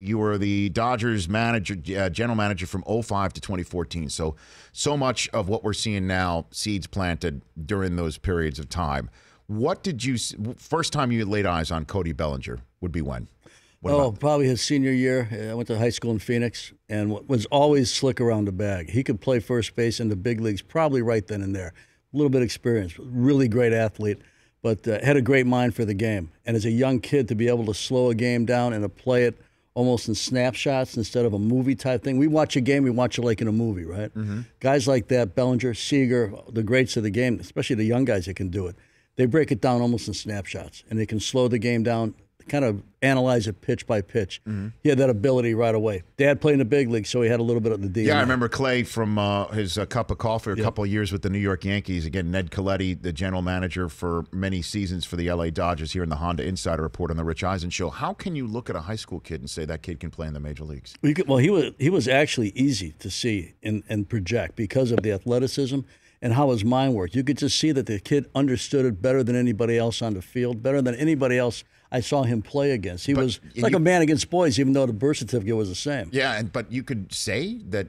You were the Dodgers manager, general manager from 05 to 2014. So much of what we're seeing now, seeds planted during those periods of time. What did you first time you laid eyes on Cody Bellinger would be when? Probably his senior year. I went to high school in Phoenix and was always slick around the bag. He could play first base in the big leagues probably right then and there. A little bit of experience, really great athlete, but had a great mind for the game. And as a young kid, to be able to slow a game down and to play it almost in snapshots instead of a movie type thing. We watch a game, we watch it like in a movie, right? Mm-hmm. Guys like that, Bellinger, Seager, the greats of the game, especially the young guys that can do it, they break it down almost in snapshots, and they can slow the game down, kind of analyze it pitch by pitch. Mm-hmm. He had that ability right away. Dad played in the big league, so he had a little bit of the DNA. Yeah, I remember Clay from his Cup of Coffee, a couple of years with the New York Yankees. Again, Ned Colletti, the general manager for many seasons for the LA Dodgers, here in the Honda Insider Report on the Rich Eisen Show. How can you look at a high school kid and say that kid can play in the major leagues? Well, he was actually easy to see and project because of the athleticism and how his mind worked. You could just see that the kid understood it better than anybody else on the field, better than anybody else I saw him play against. He was like a man against boys, even though the birth certificate was the same. Yeah, but you could say that,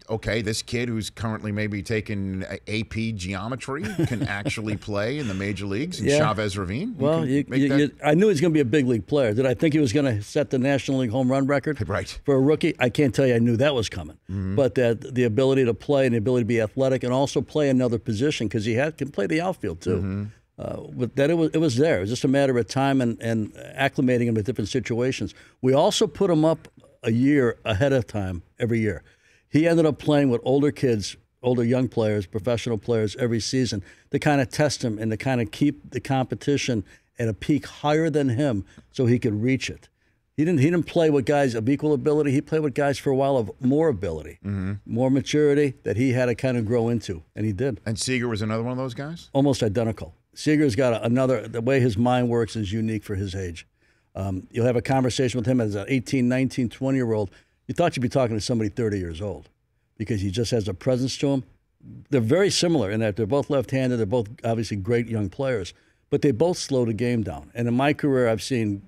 okay, this kid who's currently maybe taking AP geometry can actually play in the major leagues in Chavez Ravine? Well, I knew he was going to be a big league player. Did I think he was going to set the National League home run record for a rookie? I can't tell you I knew that was coming. Mm-hmm. But the ability to play and the ability to be athletic and also play another position, because he can play the outfield too. Mm-hmm. But that it was there. It was just a matter of time and acclimating him to different situations. We also put him up a year ahead of time every year. He ended up playing with older kids, older young players, professional players every season to kind of test him and to kind of keep the competition at a peak higher than him so he could reach it. He didn't play with guys of equal ability. He played with guys for a while of more ability, more maturity that he had to kind of grow into, and he did. And Seager was another one of those guys? Almost identical. Seager's got the way his mind works is unique for his age. You'll have a conversation with him as an 18, 19, 20-year-old. You thought you'd be talking to somebody 30 years old because he just has a presence to him. They're very similar in that they're both left-handed. They're both obviously great young players, but they both slow the game down. And in my career, I've seen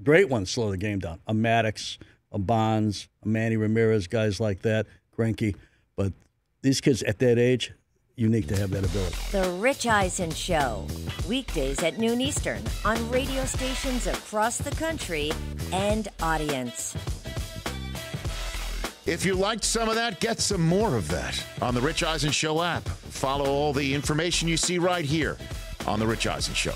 great ones slow the game down. A Maddox, a Bonds, a Manny Ramirez, guys like that, Greinke. But these kids at that age, unique to have that ability. The Rich Eisen Show, weekdays at noon Eastern on radio stations across the country and audience. If you liked some of that, get some more of that on the Rich Eisen Show app. Follow all the information you see right here on the Rich Eisen Show.